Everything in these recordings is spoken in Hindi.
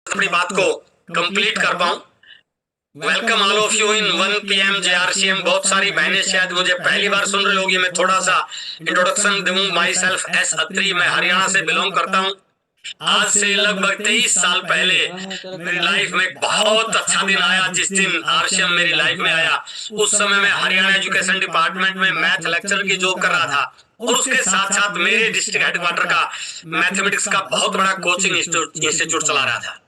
अपनी बात को कंप्लीट कर पाऊं। Welcome all of you in 1 PM JRCM। बहुत सारी बहनें शायद मुझे पहली बार सुन रही होगी। मैं थोड़ा सा इंट्रोडक्शन दूं। माई सेल्फ एस अत्री, मैं हरियाणा से बिलोंग करता हूं। आज से लगभग 23 साल पहले मेरी लाइफ में एक बहुत अच्छा दिन आया, जिस दिन आरसीएम मेरी लाइफ में आया। उस समय मैं हरियाणा एजुकेशन डिपार्टमेंट में मैथ लेक्चर की जॉब कर रहा था और उसके साथ साथ मेरे डिस्ट्रिक्ट हेडक्वार्टर का मैथमेटिक्स का बहुत बड़ा कोचिंग इंस्टीट्यूट चला रहा था।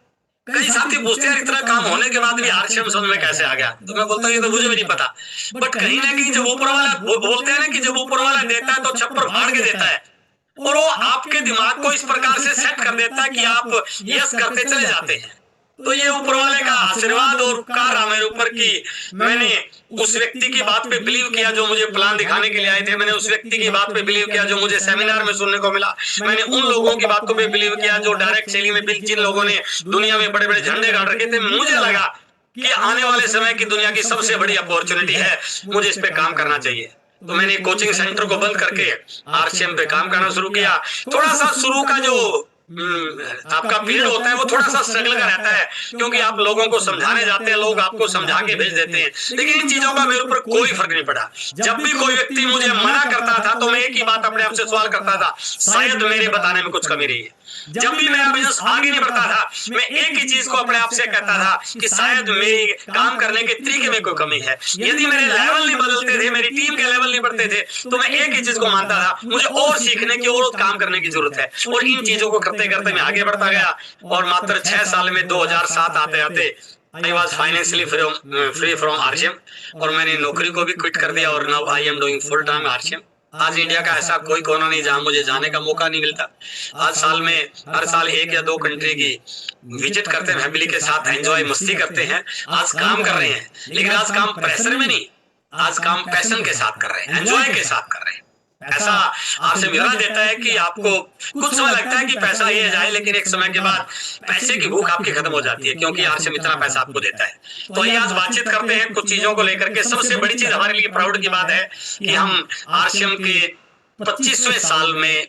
कई साथी पूछते हैं इतना काम होने के बाद भी आरसीएम समझ में कैसे आ गया, तो मैं बोलता हूँ ये तो मुझे भी नहीं पता। बट कहीं ना कहीं जब ऊपर वाला बोलते हैं ना कि जब ऊपर वाला देता है तो छप्पर फाड़ के देता है, और वो आपके दिमाग को इस प्रकार से सेट कर देता है कि आप यस करते चले जाते हैं। तो ये ऊपर वाले का आशीर्वाद और उपकार रहा मेरे ऊपर कि मैंने उस व्यक्ति की बात पे बिलीव किया जो मुझे प्लान दिखाने के लिए आए थे। मैंने उस व्यक्ति की बात पे बिलीव किया जो मुझे सेमिनार में सुनने को मिला। मैंने उन लोगों की बातों पे बिलीव किया जो डायरेक्ट सेलिंग में, जिन लोगों ने दुनिया में बड़े बड़े झंडे गाड़ रखे थे। मुझे लगा कि आने वाले समय की दुनिया की सबसे बड़ी अपॉर्चुनिटी है, मुझे इस पे काम करना चाहिए। तो मैंने कोचिंग सेंटर को बंद करके आरसीएम पे काम करना शुरू किया। थोड़ा सा शुरू का जो आपका पीरियड होता है वो थोड़ा सा स्ट्रगल का रहता है, क्योंकि आप लोगों को समझाने जाते हैं, लोग आपको समझा के भेज देते हैं। लेकिन इन चीजों का मेरे ऊपर कोई फर्क नहीं पड़ा। जब भी कोई व्यक्ति मुझे मना करता था तो मैं एक ही बात अपने आप से सवाल करता था, शायद मेरे बताने में कुछ कमी रही है। जब भी मेरा बिजनेस आगे नहीं बढ़ता था, मैं एक ही चीज को अपने आप से कहता था कि शायद मेरी काम करने के तरीके में कोई कमी है। यदि मेरे लेवल नहीं बदलते थे, मेरी टीम के लेवल नहीं बढ़ते थे, तो मैं एक ही चीज को मानता था, मुझे और सीखने की और काम करने की जरूरत है। और इन चीजों को करते करते मैं आगे बढ़ता गया और मात्र 6 साल में 2007 आते आते I was financially free from RCM और मैंने नौकरी को भी क्विट कर दिया और now I am doing full time RCM. आज इंडिया का ऐसा कोई कोना नहीं जहां मुझे जाने का मौका नहीं मिलता। आज साल में हर साल 1 या 2 कंट्री की विजिट करते हैं, फैमिली के साथ एंजॉय मस्ती करते हैं। आज काम कर रहे हैं, लेकिन आज काम प्रेशर में नहीं, आज काम पैशन के साथ कर रहे हैं, एंजॉय के साथ कर रहे हैं। ऐसा आपसे विरा देता है कि आपको कुछ समय लगता है कि पैसा ये जाए, लेकिन एक समय के बाद पैसे की भूख आपकी खत्म हो जाती है, क्योंकि आरसीएम इतना पैसा आपको देता है। तो ये आज बातचीत करते हैं कुछ चीजों को लेकर के। सबसे बड़ी चीज हमारे लिए प्राउड की बात है कि हम आरसीएम के 25वें साल में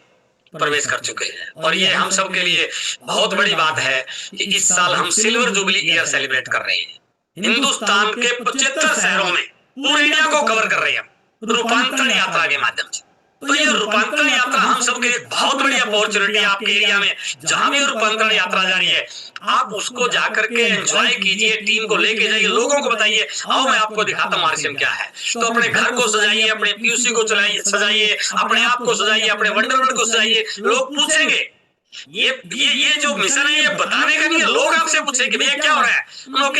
प्रवेश कर चुके हैं, और ये हम सब के लिए बहुत बड़ी बात है कि इस साल हम सिल्वर जुबली ईयर सेलिब्रेट कर रहे हैं। हिंदुस्तान के 75 शहरों में पूरे इंडिया को कवर कर रहे हैं रूपांतरण यात्रा के माध्यम से। तो ये रूपांतरण यात्रा हम सबके लिए बहुत बड़ी अपॉर्चुनिटी है। आपके एरिया में जहां भी रूपांतरण यात्रा जा रही है, आप उसको जाकर के एंजॉय कीजिए, टीम को लेके जाइए, लोगों को बताइए, आओ मैं आपको दिखाता हूँ आरसीएम क्या है। तो अपने घर को सजाइए, अपने पीयूसी को सजाइए, अपने आप को सजाइए, अपने वंडरवर्ल्ड को सजाइए। लोग पूछेंगे, ये जो मिशन है ये बताने का नहीं है। लोग आपसे पूछेंगे भैया क्या हो रहा है,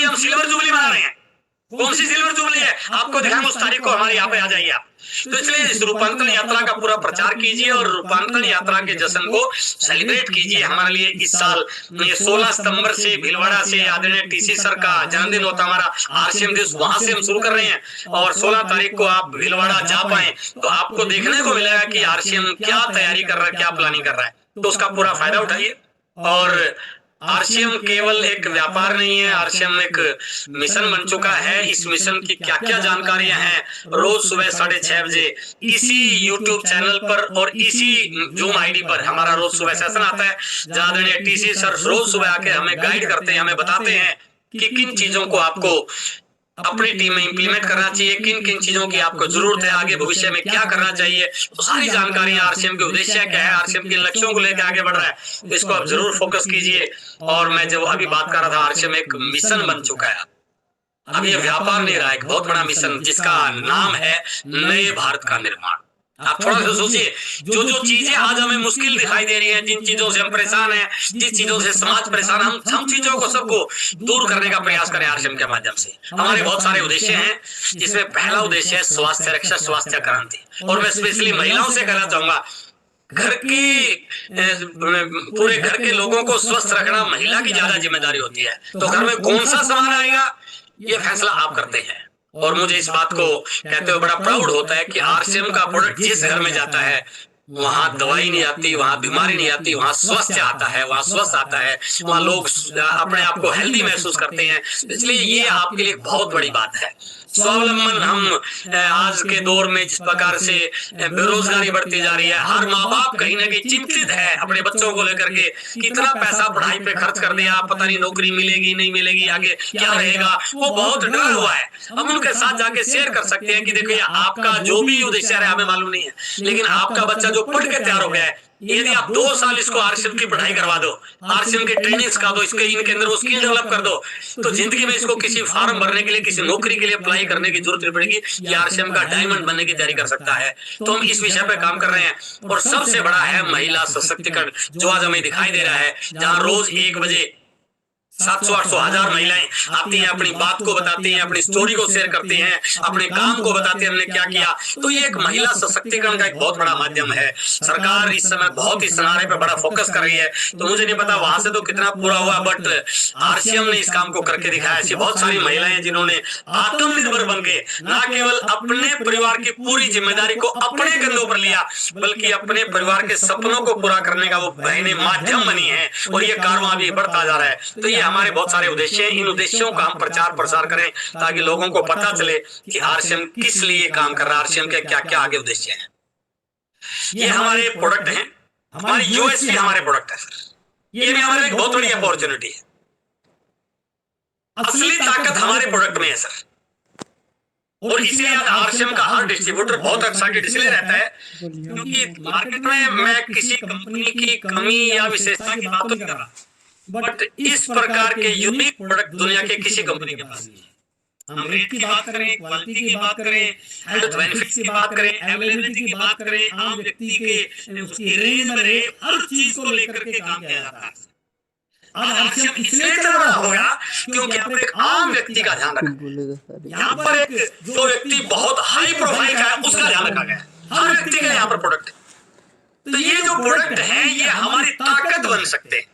हम सिल्वर जुबली मना रहे हैं। कौन सी सिल्वर जुबली है आपको दिखाएंगे, उस तारीख को हमारे यहाँ पे आ जाइए आप। तो इसलिए इस रूपांतरण यात्रा का पूरा प्रचार कीजिए और रूपांतरण यात्रा के जश्न को सेलिब्रेट कीजिए। हमारे लिए इस साल 16 सितंबर से भीलवाड़ा से आदरणीय टीसी सर का जन्मदिन होता है, हमारा आरसीएम दिवस वहां से हम शुरू कर रहे हैं। और 16 तारीख को आप भीलवाड़ा जा पाए तो आपको देखने को मिलेगा कि आरसीएम क्या तैयारी कर रहा है, क्या प्लानिंग कर रहा है। तो उसका पूरा फायदा उठाइए। और आरसीएम केवल एक व्यापार नहीं है, आरसीएम एक मिशन बन चुका है। इस मिशन की क्या क्या जानकारियां हैं, रोज सुबह 6:30 बजे इसी यूट्यूब चैनल पर और इसी जूम आईडी पर हमारा रोज सुबह सेशन आता है, जहां आदरणीय टीसी सर रोज सुबह आके हमें गाइड करते हैं, हमें बताते हैं कि किन चीजों को आपको अपनी टीम में इंप्लीमेंट करना चाहिए, किन किन चीजों की आपको जरूरत है, आगे भविष्य में क्या करना चाहिए। तो सारी जानकारियां, आरसीएम के उद्देश्य क्या है, आरसीएम के लक्ष्यों को लेकर आगे बढ़ रहा है, तो इसको आप जरूर फोकस कीजिए। और मैं जब अभी बात कर रहा था, आरसीएम एक मिशन बन चुका है। अब ये व्यापार नहीं रहा, एक बहुत बड़ा मिशन जिसका नाम है नए भारत का निर्माण। आप थोड़ा सा सोचिए, जो जो चीजें आज हमें मुश्किल दिखाई दे रही हैं, जिन चीजों से हम परेशान हैं, जिस चीजों से समाज परेशान, हम चीजों को सबको दूर करने का प्रयास करें आरसीएम के माध्यम से। हमारे बहुत सारे उद्देश्य हैं, जिसमें पहला उद्देश्य है स्वास्थ्य रक्षा, स्वास्थ्य क्रांति। और मैं स्पेशली महिलाओं से कहना चाहूंगा, घर की पूरे घर के लोगों को स्वस्थ रखना महिला की ज्यादा जिम्मेदारी होती है। तो घर में कौन सा सामान आएगा ये फैसला आप करते हैं। और मुझे इस बात को कहते हुए बड़ा प्राउड होता है कि आरसीएम का प्रोडक्ट जिस घर में जाता है वहाँ दवाई नहीं आती, वहाँ बीमारी नहीं आती, वहाँ स्वास्थ्य आता है, वहाँ स्वस्थ आता है, वहाँ लोग अपने आप को हेल्दी महसूस करते हैं। इसलिए ये आपके लिए बहुत बड़ी बात है। स्वावलंबन हम आज के दौर में जिस प्रकार से बेरोजगारी बढ़ती जा रही है, हर माँ बाप कहीं ना कहीं चिंतित है अपने बच्चों को लेकर के, कितना पैसा पढ़ाई पे खर्च कर दिया, पता नहीं नौकरी मिलेगी नहीं मिलेगी, आगे क्या रहेगा, वो बहुत डरा हुआ है। हम उनके साथ जाके शेयर कर सकते हैं कि देखिए आपका जो भी उद्देश्य है हमें मालूम नहीं है, लेकिन आपका बच्चा जो पढ़ के तैयार हो गया है, यदि आप 2 साल इसको आरसीएम की पढ़ाई करवा दो, आरसीएम की ट्रेनिंग सिखा दो, इसके इनके अंदर वो स्किल डेवलप कर दो, तो जिंदगी में इसको किसी फॉर्म भरने के लिए, किसी नौकरी के लिए अप्लाई करने की जरूरत नहीं पड़ेगी। ये आरसीएम का डायमंड बनने की तैयारी कर सकता है। तो हम इस विषय पे काम कर रहे हैं। और सबसे बड़ा है महिला सशक्तिकरण, जो आज हमें दिखाई दे रहा है, जहां रोज 1 बजे 700-800 हजार महिलाएं आती हैं, अपनी बात को बताती हैं, अपनी स्टोरी को शेयर करती हैं, अपने काम को बताती हैं हमने क्या किया। तो ये एक महिला सशक्तिकरण का एक बहुत बड़ा माध्यम है। सरकार इस समय बहुत ही सराहने पे बड़ा फोकस कर रही है। तो मुझे नहीं पता वहां से तो कितना पूरा हुआ, बट आरसीएम ने इस काम को करके दिखाया। ऐसी बहुत सारी महिलाएं जिन्होंने आत्मनिर्भर बन के न केवल अपने परिवार की पूरी जिम्मेदारी को अपने कंधों पर लिया, बल्कि अपने परिवार के सपनों को पूरा करने का वो बहनें माध्यम बनी है। और ये कारवां भी बढ़ता जा रहा है। तो ये हमारे बहुत सारे उद्देश्य हैं। इन उद्देश्यों का हम प्रचार प्रसार करें ताकि लोगों को पता चले कि आरसीएम किस लिए काम कर रहा है, आरसीएम के क्या क्या आगे उद्देश्य हैं। ये हमारे प्रोडक्ट हैं, हमारे यूएसपी हमारे प्रोडक्ट है सर। ये भी हमारे एक बहुत बड़ी अपॉर्चुनिटी है। असली ताकत हमारे प्रोडक्ट में है सर। और इसलिए आरसीएम का हर डिस्ट्रीब्यूटर बहुत एक्साइटेड इसलिए रहता है क्योंकि मार्केट में मैं किसी कंपनी की कमी या विशेषता की बात नहीं कर रहा, बट इस प्रकार के यूनिक प्रोडक्ट दुनिया के किसी कंपनी के पास नहीं है। हम रेट की बात करें, क्वालिटी की बात करें, हेल्थ बेनिफिट्स की बात करें, अवेलेबिलिटी की बात करें, आम व्यक्ति के उसकी रेंज में रहे, हर चीज को लेकर के काम किया जाता है। आज आरसीएम इसलिए चल रहा होगा क्योंकि यहाँ पर एक आम व्यक्ति का ध्यान रखा, यहाँ पर एक जो व्यक्ति बहुत हाई प्रोफाइल का है उसका ध्यान रखा गया। हर व्यक्ति का यहाँ पर प्रोडक्ट। तो ये जो प्रोडक्ट है ये हमारी ताकत बन सकते हैं।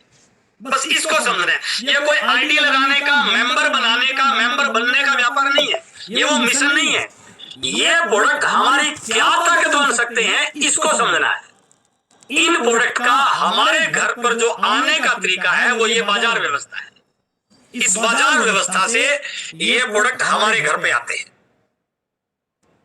बस इसको समझना है। ये कोई आईडी लगाने का, मेंबर बनाने का, मेंबर बनने का व्यापार नहीं है। ये वो मिशन नहीं है। ये प्रोडक्ट हमारी क्या ताकत बन सकते हैं इसको समझना है। इन प्रोडक्ट का हमारे घर पर जो आने का तरीका है वो ये बाजार व्यवस्था है। इस बाजार व्यवस्था से ये प्रोडक्ट हमारे घर पे आते हैं।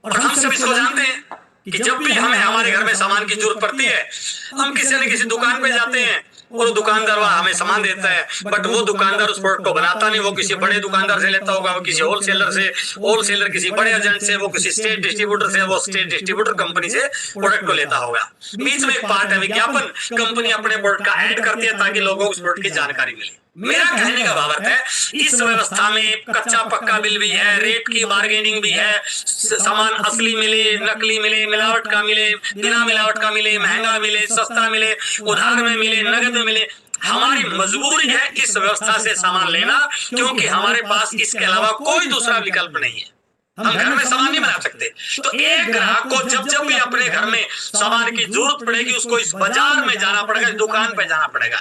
और हम सब इसको जानते हैं कि जब भी हमें हमारे घर में सामान की जरूरत पड़ती है, हम किसी न किसी दुकान पे जाते हैं और दुकानदार वहां हमें सामान देता है, बट वो दुकानदार उस प्रोडक्ट को बनाता नहीं। वो किसी बड़े दुकानदार से लेता होगा, वो किसी होलसेलर से, होलसेलर किसी बड़े एजेंट से, वो किसी स्टेट डिस्ट्रीब्यूटर से, वो स्टेट डिस्ट्रीब्यूटर कंपनी से प्रोडक्ट को लेता होगा। बीच में एक पार्ट है विज्ञापन। कंपनी अपने प्रोडक्ट का ऐड करती है ताकि लोगों को उस प्रोडक्ट की जानकारी मिले। मेरा कहने का भाव है इस व्यवस्था में कच्चा पक्का बिल भी है, रेट की बार्गेनिंग भी है, सामान असली मिले, नकली मिले, मिलावट का मिले, बिना मिलावट का मिले, महंगा मिले, सस्ता मिले, उधार में मिले, नगद में मिले। हमारी मजबूरी है इस व्यवस्था से सामान लेना, क्योंकि हमारे पास इसके अलावा कोई दूसरा विकल्प नहीं है। हम घर में सामान नहीं बना सकते। तो एक ग्राहक को जब जब भी अपने घर में सामान की जरूरत पड़ेगी, उसको इस बाजार में जाना पड़ेगा, दुकान पे जाना पड़ेगा।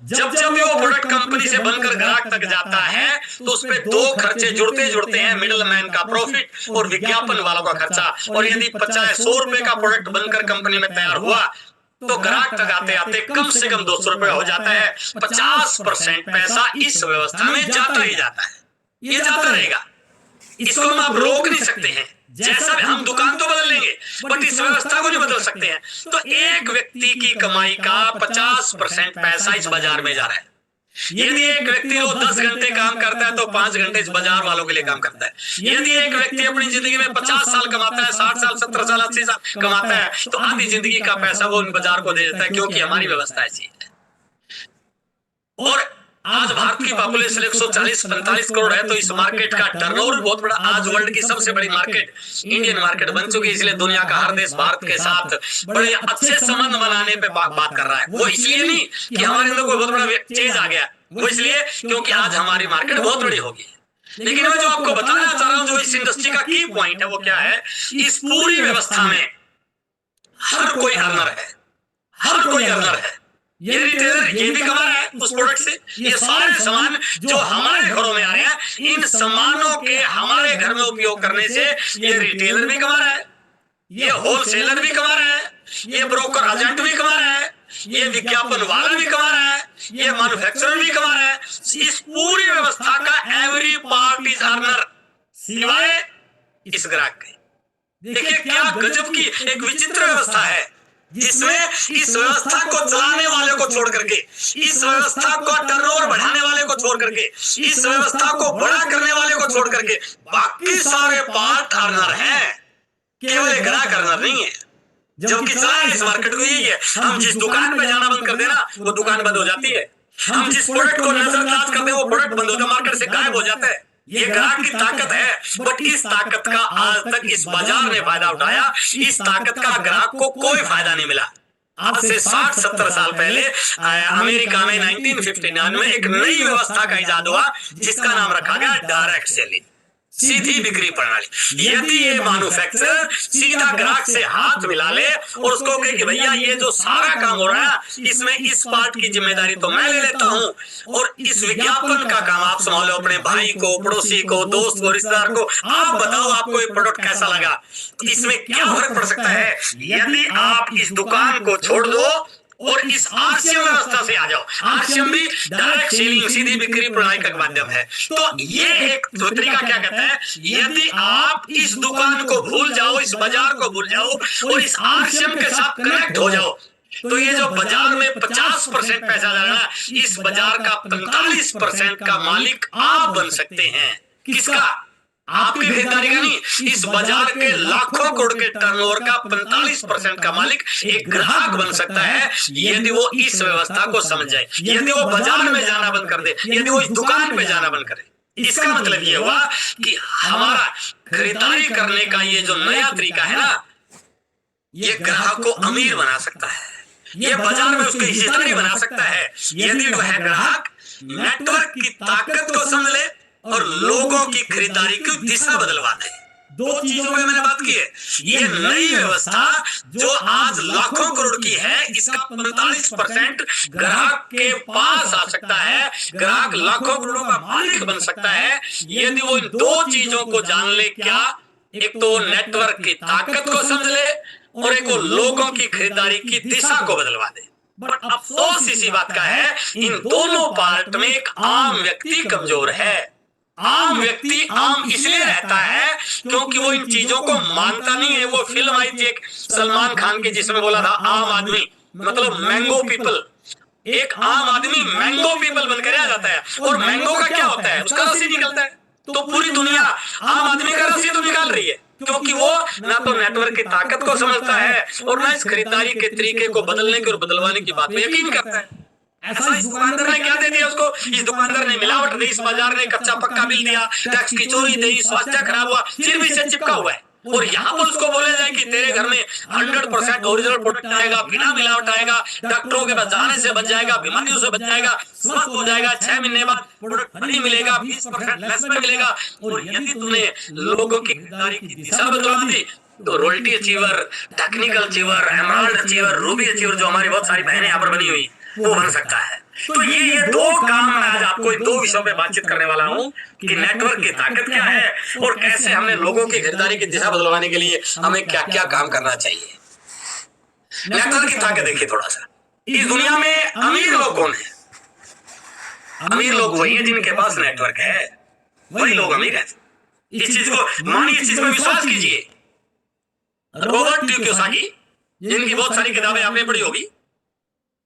जब जब भी वो प्रोडक्ट कंपनी से बनकर ग्राहक तक जाता है तो उसपे 2 खर्चे जुड़ते हैं, मिडिल मैन का प्रॉफिट और विज्ञापन वालों का खर्चा। और यदि 50-100 रुपए का प्रोडक्ट बनकर कंपनी में तैयार हुआ तो ग्राहक तक आते आते कम से कम 200 रुपए हो जाता है। 50% पैसा इस व्यवस्था में जाता ही जाता है। ये जाता रहेगा, इसको हम आप रोक नहीं सकते हैं। जैसा हम दुकान तो बदल लेंगे, बट इस व्यवस्था को नहीं बदल सकते हैं। तो एक व्यक्ति की कमाई का 50% पैसा इस बाजार में जा रहा है। यदि एक व्यक्ति वो 10 घंटे काम करता है तो 5 घंटे इस बाजार वालों के लिए काम करता है। यदि एक व्यक्ति अपनी जिंदगी में 50 साल कमाता है, 60 साल, 70 साल, 80 साल कमाता है, तो आधी जिंदगी का पैसा वो बाजार को दे देता है, क्योंकि हमारी व्यवस्था ऐसी है। और आज भारत की पॉपुलेशन 140-45 करोड़ है, तो इस मार्केट का टर्नओवर बहुत बड़ा। आज वर्ल्ड की सबसे बड़ी मार्केट इंडियन मार्केट बन चुकी है। इसलिए दुनिया का हर देश भारत के साथ बड़े अच्छे संबंध बनाने पे बात कर रहा है। वो इसलिए नहीं कि हमारे अंदर कोई बहुत बड़ा चीज आ गया, वो इसलिए क्योंकि आज हमारी मार्केट बहुत बड़ी होगी। लेकिन मैं जो आपको बताना चाह रहा हूं, जो इस इंडस्ट्री का की पॉइंट है वो क्या है, इस पूरी व्यवस्था में हर कोई अर्नर है, हर कोई अर्नर है। ये रिटेलर ये भी कमा रहा है उस प्रोडक्ट से। ये सारे सामान जो हमारे घरों में आ रहे हैं, इन सामानों के हमारे घर में उपयोग करने से ये रिटेलर भी कमा रहा है, ये होलसेलर भी कमा रहा है, ये ब्रोकर एजेंट भी कमा रहा है, ये विज्ञापन वाला भी कमा रहा है, ये मैन्युफैक्चरर भी कमा रहा है। इस पूरी व्यवस्था का एवरी पार्ट इज अर्नर, सिवाय इस ग्राहक के। देखिए क्या गजब की एक विचित्र व्यवस्था है, जिसमें इस व्यवस्था को चलाने वाले को छोड़ करके, इस व्यवस्था को टर्नओवर बढ़ाने वाले को छोड़ करके, इस व्यवस्था को बड़ा करने वाले को छोड़ करके बाकी सारे पार्ट अर्नर हैं, केवल ग्राहक अर्नर नहीं है। जबकि चला इस मार्केट को यही है, हम जिस दुकान पे जाना बंद कर देना वो दुकान बंद हो जाती है, हम जिस प्रोडक्ट को नजरअंदाज करते हैं वो प्रोडक्ट बंद होता है, मार्केट से गायब हो जाता है। ये ग्राहक की ताकत है, बट इस ताकत का आज तक इस बाजार ने फायदा उठाया, इस ताकत का ग्राहक को कोई फायदा नहीं मिला। आज से 60-70 साल पहले अमेरिका में 1959 में एक नई व्यवस्था का इजाद हुआ, जिसका नाम रखा गया डायरेक्ट सेलिंग, सीधी बिक्री प्रणाली। यदि ये मैन्युफैक्चरर सीधा ग्राहक से हाथ मिला ले और उसको कहे कि भैया ये जो सारा काम हो रहा है इसमें इस पार्ट की जिम्मेदारी तो मैं ले लेता हूं, और इस विज्ञापन का काम आप संभालो, अपने भाई को, पड़ोसी को, दोस्त को, रिश्तेदार को, आप बताओ आपको ये प्रोडक्ट कैसा लगा, इसमें क्या फर्क पड़ सकता है यदि आप इस दुकान को छोड़ दो और इस आरसीएम व्यवस्था से आ जाओ। आरसीएम भी डायरेक्ट सेलिंग, सीधी बिक्री प्रणाली का माध्यम है। तो ये एक तरीका क्या कहता है, यदि आप इस दुकान को भूल जाओ, इस बाजार को भूल जाओ और इस आरसीएम के साथ कनेक्ट हो जाओ, तो ये जो बाजार में 50% पैसा जा रहा है, इस बाजार का 45% का मालिक आप बन सकते हैं। किसका? आपकी खरीदारी का नहीं, इस बाजार के लाखों करोड़ के टर्नओवर का 45% का मालिक एक ग्राहक बन सकता है, यदि वो इस व्यवस्था को समझ जाए, यदि वो बाजार में जाना बंद कर दे, यदि वो इस दुकान पे जाना बंद करे। इसका मतलब ये हुआ कि हमारा खरीदारी करने का ये जो नया तरीका है ना, ये ग्राहक को अमीर बना सकता है, ये बाजार में उसकी हिस्सेदारी बना सकता है, यदि वो है ग्राहक नेटवर्क की ताकत को समझ ले और लोगों की खरीदारी की दिशा बदलवा दे। दो चीजों में मैंने बात की है। ये नई व्यवस्था जो आज लाखों करोड़ की है, इसका 45% ग्राहक के पास आ सकता है, ग्राहक लाखों करोड़ों का मालिक बन सकता है, यदि वो इन दो चीजों को जान ले। क्या? एक तो नेटवर्क की ताकत को समझ ले और एक वो लोगों की खरीदारी की दिशा को बदलवा दे। बट अफसोस इसी बात का है, इन दोनों पार्ट में एक आम व्यक्ति कमजोर है। आम व्यक्ति आम इसलिए रहता है क्योंकि वो इन चीजों को मानता नहीं है। वो फिल्म आई थी एक सलमान खान की, जिसमें बोला था आम आदमी मतलब मैंगो पीपल। एक आम आदमी मैंगो पीपल बनकर आ जाता है, और मैंगो का क्या होता है, उसका रस ही निकलता है। तो पूरी दुनिया आम आदमी का रस ही तो निकाल रही है, क्योंकि वो ना तो नेटवर्क की ताकत को समझता है और ना इस खरीदारी के तरीके को बदलने के और बदलवाने की बात में यकीन करता है। ऐसा इस दुकानदार ने क्या दे दिया उसको? इस दुकानदार ने मिलावट दी, इस बाजार ने कच्चा पक्का बिल दिया, टैक्स की चोरी दी, स्वास्थ्य खराब हुआ, फिर भी इसे चिपका हुआ है। और यहाँ पर उसको बोला जाए कि तेरे घर में 100% ओरिजिनल प्रोडक्ट आएगा, बिना मिलावट आएगा, डॉक्टरों के पास जाने से बच जाएगा, बीमारियों से बच जाएगा, स्वस्थ हो जाएगा, 6 महीने बाद प्रोडक्ट फ्री मिलेगा, 20% लेस में मिलेगा। और यदि तूने लोगों की खरीदारी की दिशा बदलवा दी तो royalty achiever, technical achiever, emerald achiever, Ruby achiever, जो हमारी बहुत सारी बहनें यहाँ पर बनी हुई, वो बन सकता है। तो ये दो काम मैं आज आपको दो विषयों पे बातचीत करने वाला हूँ कि नेटवर्क की ताकत क्या है और कैसे हमने लोगों की खरीदारी की दिशा बदलवाने के लिए हमें क्या क्या काम करना चाहिए। नेटवर्क की ताकत देखिए थोड़ा सा। इस दुनिया में अमीर लोग कौन है? अमीर लोग वही है जिनके पास नेटवर्क है, वही लोग अमीर है। इस चीज को मानिए, इस चीज पर विश्वास कीजिए। रॉबर्ट टी कियोसाकी, जिनकी बहुत सारी किताबें आपने पढ़ी होगी,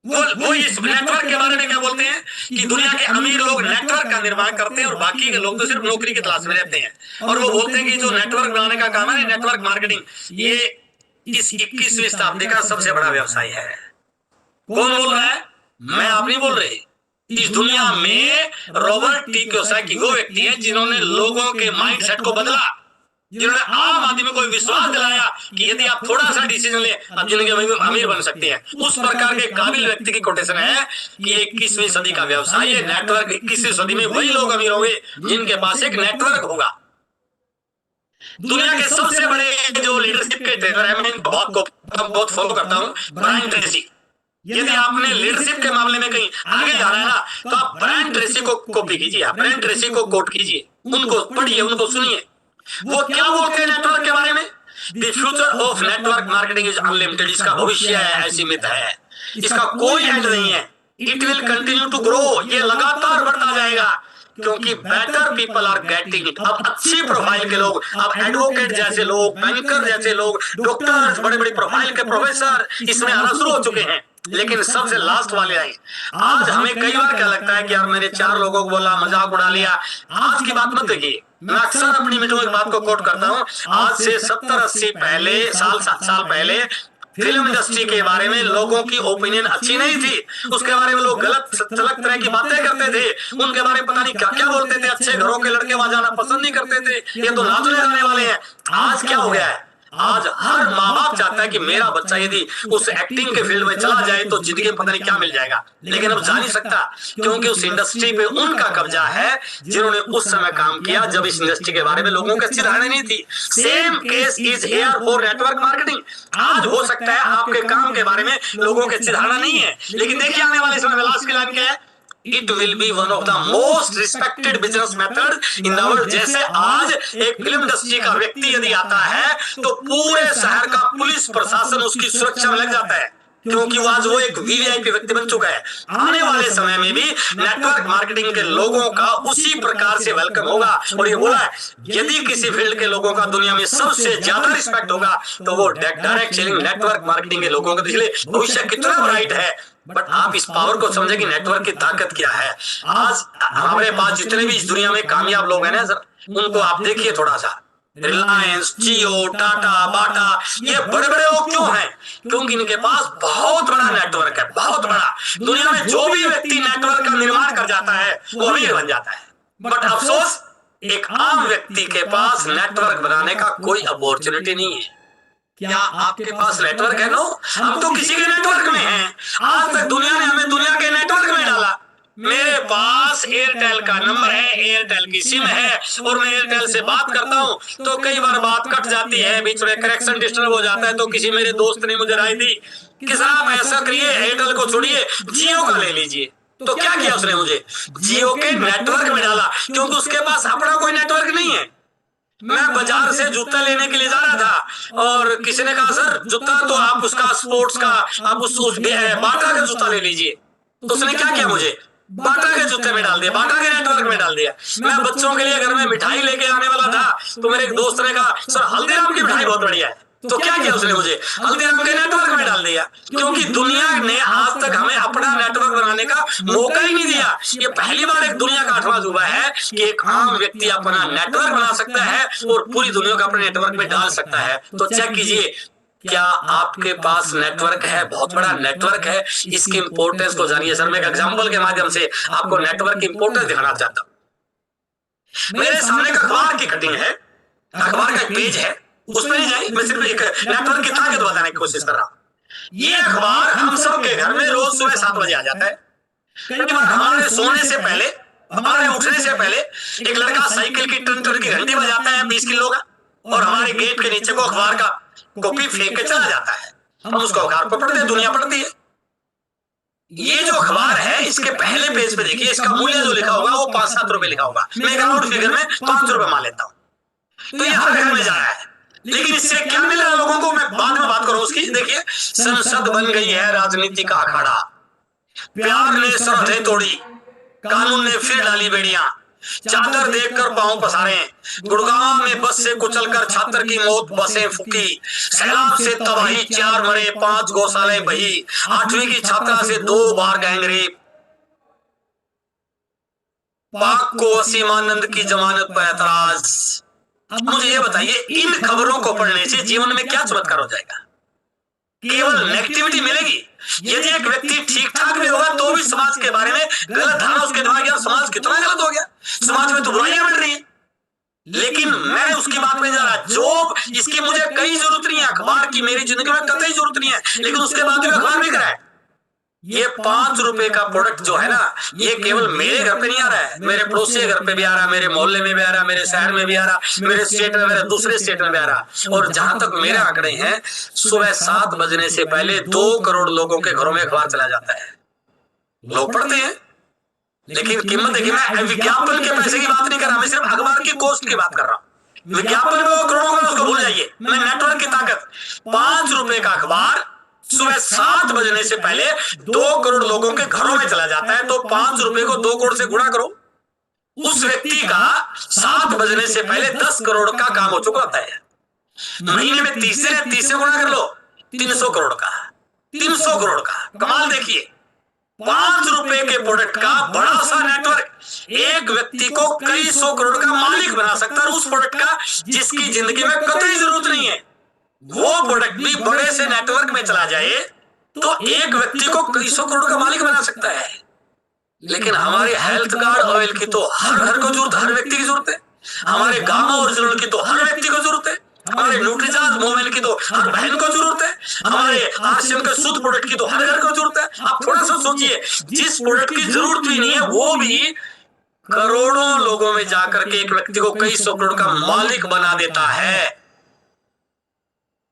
वो इस नेटवर्क के बारे में क्या बोलते हैं कि दुनिया के अमीर लोग नेटवर्क का निर्माण करते हैं और बाकी के लोग तो सिर्फ नौकरी की तलाश में रहते हैं। और वो बोलते हैं कि जो नेटवर्क बनाने का काम है, नेटवर्क मार्केटिंग, ये इस 21वीं शताब्दी का सबसे बड़ा व्यवसाय है। कौन बोल रहा है? मैं आप नहीं बोल रहे। इस दुनिया में रॉबर्ट टी कियोसाकी वो व्यक्ति है जिन्होंने लोगों के माइंडसेट को बदला, जिन्होंने आम आदमी को विश्वास दिलाया कि यदि आप थोड़ा सा डिसीजन ले आप जिंदगी में अमीर बन सकते हैं। उस प्रकार के काबिल व्यक्ति की कोटेशन है कि 21वीं सदी का व्यवसाय है नेटवर्क। 21वीं सदी में वही लोग अमीर होंगे जिनके पास एक नेटवर्क होगा। दुनिया के सबसे बड़े जो लीडरशिप के ट्रेनर है, मैं बहुत फॉलो करता हूँ, ब्रायन ट्रेसी। यदि आपने लीडरशिप के मामले में कहीं आगे जाना है ना, तो आप ब्रायन ट्रेसी को कॉपी कीजिए, आप ब्रायन ट्रेसी को कोट कीजिए, उनको पढ़िए, उनको सुनिए। वो क्या बोलते हैं नेटवर्क के बारे में? The future of network marketing is unlimited, इसका भविष्य है ऐसी मिथ है, इसका कोई एंड नहीं है। It will continue to grow, ये लगातार बढ़ता जाएगा, क्योंकि better people are getting it. अब अच्छी प्रोफाइल के लोग, अब एडवोकेट जैसे लोग, बैंकर जैसे लोग, डॉक्टर्स, बड़े बड़े प्रोफाइल के प्रोफेसर इसमें आना शुरू हो चुके हैं। लेकिन सबसे लास्ट वाले आए। आज हमें कई बार क्या लगता है कि यार मैंने 4 लोगों को बोला, मजाक उड़ा लिया। आज की बात मत देखिए, मैं अक्सर अपनी मीटिंग में बात को कोट करता हूँ। आज से 70-80 साल पहले फिल्म इंडस्ट्री के बारे में लोगों की ओपिनियन अच्छी नहीं थी, उसके बारे में लोग गलत अलग तरह की बातें करते थे, उनके बारे में पता नहीं क्या क्या बोलते थे, अच्छे घरों के लड़के वहां जाना पसंद नहीं करते थे, ये तो नाचने जाने वाले हैं। आज क्या हो गया है, आज हर माँ बाप चाहता है कि मेरा बच्चा यदि उस एक्टिंग के फील्ड में चला जाए तो जिंदगी में पता नहीं क्या मिल जाएगा, लेकिन अब जा नहीं सकता, क्योंकि उस इंडस्ट्री पे उनका कब्जा है जिन्होंने उस समय काम किया जब इस इंडस्ट्री के बारे में लोगों की अच्छी धारणा नहीं थी। Same case is here for network marketing. आज हो सकता है आपके काम के बारे में लोगों की अच्छी धारणा नहीं है, लेकिन देखिए आने वाले समय में लास्ट की लाइन क्या है, it will be one of the most respected business method in the world. जैसे आज एक फिल्म इंडस्ट्री का व्यक्ति यदि आता है तो पूरे शहर का पुलिस प्रशासन उसकी सुरक्षा में लग जाता है, क्योंकि आज वो एक वीवीआईपी व्यक्ति बन चुका है। आने वाले समय में भी नेटवर्क मार्केटिंग के लोगों का उसी प्रकार से वेलकम होगा। और ये बोला है, यदि किसी फील्ड के लोगों का दुनिया में सबसे ज्यादा रिस्पेक्ट होगा तो वो डायरेक्ट सेलिंग नेटवर्क मार्केटिंग के लोगों का। इसलिए भविष्य कितना ब्राइट है, बट आप इस पावर को समझे कि नेटवर्क की ताकत क्या है। आज हमारे पास जितने भी इस दुनिया में कामयाब लोग हैं ना सर, उनको आप देखिए थोड़ा सा, रिलायंस, जियो, टाटा, बाटा, ये बड़े बड़े लोग क्यों हैं? क्योंकि इनके पास बहुत बड़ा नेटवर्क है, बहुत बड़ा। दुनिया में जो भी व्यक्ति नेटवर्क का निर्माण कर जाता है वो अमीर बन जाता है, बट अफसोस एक आम व्यक्ति के पास नेटवर्क बनाने का कोई अपॉर्चुनिटी नहीं है। क्या आपके पास नेटवर्क है? नो, हम तो किसी के नेटवर्क में हैं। आज तक दुनिया ने हमें दुनिया के नेटवर्क में डाला। मेरे पास एयरटेल का नंबर है, एयरटेल की सिम है, और मैं एयरटेल से बात करता हूँ तो कई बार बात कट जाती है, बीच में कनेक्शन डिस्टर्ब हो जाता है। तो किसी मेरे दोस्त ने मुझे राय दी कि साहब आप ऐसा करिए, एयरटेल को छोड़िए, जियो का ले लीजिए। तो क्या किया उसने, मुझे जियो के नेटवर्क में डाला, क्योंकि उसके पास अपना कोई नेटवर्क नहीं है। मैं बाजार से जूता लेने के लिए जा रहा था और किसी ने कहा सर जूता तो आप उसका स्पोर्ट्स का आप उस बाटा का जूता ले लीजिए। तो उसने क्या किया, मुझे बाटा के जूते में डाल दिया, बाटा के नेटवर्क में डाल दिया। मैं बच्चों के लिए घर में मिठाई लेके आने वाला था तो मेरे एक दोस्त ने कहा सर हल्दीराम की मिठाई बहुत बढ़िया है। तो क्या किया उसने, मुझे हल्दीराम के नेटवर्क में डाल दिया, क्योंकि दुनिया ने आज तक हमें अपना नेटवर्क बनाने का मौका ही नहीं दिया। ये पहली बार एक दुनिया का 8वां अजूबा है कि एक आम व्यक्ति अपना नेटवर्क बना सकता है और पूरी दुनिया का अपने नेटवर्क में डाल सकता है। तो चेक कीजिए, क्या आपके पास नेटवर्क है? बहुत बड़ा नेटवर्क है, इसकी इंपॉर्टेंस को जानिए। सर मैं एक एग्जांपल के माध्यम से आपको नेटवर्क की इंपॉर्टेंस दिखाना चाहता हूँ। मेरे सामने एक अखबार की कटिंग है, अखबार का एक पेज है, उसमें नहीं जाए, मैं सिर्फ एक नेटवर्क की ताकत बताने की कोशिश कर रहा हूँ। ये अखबार हम सब के घर में रोज सुबह 7 बजे आ जाता है। कई बार हमारे सोने से पहले, हमारे उठने से पहले एक लड़का साइकिल की टन की घंटी बजाता है 20 किलो का, और हमारे गेट के नीचे को अखबार का कॉपी फेंक के चला जाता है। हम उसको अखबार को पढ़ते हैं, दुनिया पढ़ती है। ये जो अखबार है इसके पहले पेज पे देखिए, इसका मूल्य जो लिखा होगा वो 5-7 रुपए लिखा होगा। मैं एक राउंड फिगर में 5 रुपए मान लेता हूँ। तो ये हर घर में जा रहा है, लेकिन इससे क्या मिल रहा है लोगों को, मैं बाद में बात करूं उसकी। देखिए, संसद बन गई है राजनीति का अखाड़ा, प्यार ने सरहदें तोड़ी, कानून ने फिर डाली बेड़ियां, चादर देखकर पांव पसारे, गुड़गांव में बस से कुचलकर छात्र की मौत बसें फूकी, सैलाब से तबाही 4 मरे 5 गौशाले बही, 8वीं की छात्रा से 2 बार गैंगरेप, पाक को वसीम आनंद की जमानत पर ऐतराज। अब मुझे ये बताइए, इन खबरों को पढ़ने से जीवन में क्या चमत्कार हो जाएगा? केवल नेगेटिविटी मिलेगी। यदि एक व्यक्ति ठीक ठाक भी होगा तो भी समाज के बारे में गलत धारणा उसके दिमाग में, समाज कितना गलत हो गया, समाज में तो बुराइयां बढ़ रही है। लेकिन मैं उसकी बात में जा रहा, जॉब इसकी मुझे कई जरूरत नहीं है, अखबार की मेरी जिंदगी में कतई जरूरत नहीं है, लेकिन उसके बाद भी अखबार बिक रहा है। ये 5 रुपए का प्रोडक्ट जो है ना, ये केवल मेरे घर पे नहीं आ रहा है, मेरे पड़ोसी के घर पे भी आ रहा है, मेरे मोहल्ले में भी आ रहा है, मेरे शहर में भी आ रहा, मेरे स्टेट में, मेरे दूसरे स्टेट में भी आ रहा। और जहां तक मेरे आंकड़े हैं, सुबह 7 बजने से पहले 2 करोड़ लोगों के घरों में अखबार चला जाता है। लोग पढ़ते हैं, लेकिन कीमत देखिए, मैं विज्ञापन के पैसे की बात नहीं कर रहा, मैं सिर्फ अखबार की कॉस्ट की बात कर रहा हूँ। विज्ञापन को करोड़ों का उसको भूल जाइए। मैं नेटवर्क की ताकत, 5 रुपए का अखबार सुबह 7 बजने से पहले 2 करोड़ लोगों के घरों में चला जाता है, तो 5 रुपए को 2 करोड़ से गुणा करो। उस व्यक्ति का 7 बजने से पहले 10 करोड़ का काम हो चुका होता है। महीने में 30 से गुणा कर लो, 300 करोड़ का, 300 करोड़ का कमाल देखिए। 5 रुपए के प्रोडक्ट का बड़ा सा नेटवर्क एक व्यक्ति को कई सौ करोड़ का मालिक बना सकता है, उस प्रोडक्ट का जिसकी जिंदगी में कतई जरूरत नहीं है। वो प्रोडक्ट भी बड़े से नेटवर्क में चला जाए तो एक व्यक्ति को कई सौ करोड़ का मालिक बना सकता है। लेकिन हमारे हेल्थ कार्ड ऑयल की तो हर घर को जरूरत, हर व्यक्ति की जरूरत है। हमारे गामा ओरिजिनल की तो हर व्यक्ति को जरूरत है। हमारे न्यूट्रीचार्ज मोबाइल की तो हर बहन को जरूरत है। हमारे आरसीएम के शुद्ध प्रोडक्ट की तो हर घर को जरूरत है। आप थोड़ा सा सोचिए, जिस प्रोडक्ट की जरूरत भी नहीं है वो भी करोड़ों लोगों में जाकर के एक व्यक्ति को कई सौ करोड़ का मालिक बना देता है।